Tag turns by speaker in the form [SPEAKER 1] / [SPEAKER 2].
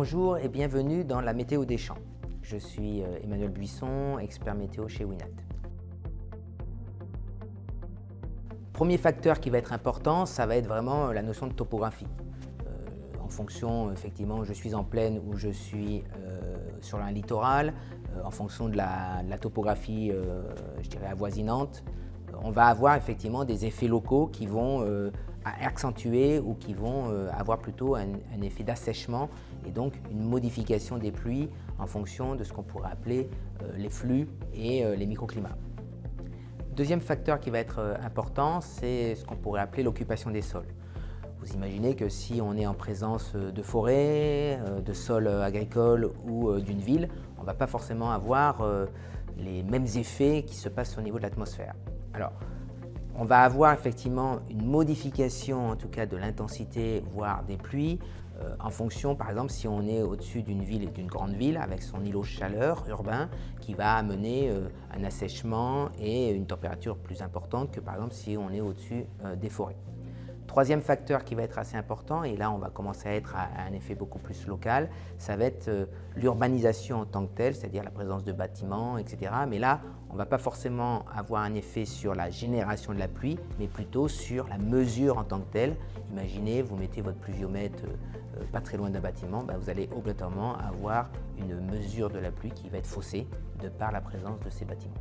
[SPEAKER 1] Bonjour et bienvenue dans la météo des champs. Je suis Emmanuel Buisson, expert météo chez Winat. Premier facteur qui va être important, ça va être vraiment la notion de topographie. En fonction, effectivement, je suis en plaine ou je suis sur un littoral, en fonction de la topographie, je dirais, avoisinante, on va avoir effectivement des effets locaux qui vont accentuer ou qui vont avoir plutôt un effet d'assèchement et donc une modification des pluies en fonction de ce qu'on pourrait appeler les flux et les microclimats. Deuxième facteur qui va être important, c'est ce qu'on pourrait appeler l'occupation des sols. Vous imaginez que si on est en présence de forêts, de sols agricoles ou d'une ville, on ne va pas forcément avoir les mêmes effets qui se passent au niveau de l'atmosphère. Alors, on va avoir effectivement une modification en tout cas de l'intensité, voire des pluies, en fonction, par exemple, si on est au-dessus d'une ville et d'une grande ville avec son îlot chaleur urbain qui va amener un assèchement et une température plus importante que par exemple si on est au-dessus des forêts. Troisième facteur qui va être assez important, et là on va commencer à être à un effet beaucoup plus local, ça va être l'urbanisation en tant que telle, c'est-à-dire la présence de bâtiments, etc. Mais là, on ne va pas forcément avoir un effet sur la génération de la pluie, mais plutôt sur la mesure en tant que telle. Imaginez, vous mettez votre pluviomètre pas très loin d'un bâtiment, vous allez obligatoirement avoir une mesure de la pluie qui va être faussée de par la présence de ces bâtiments.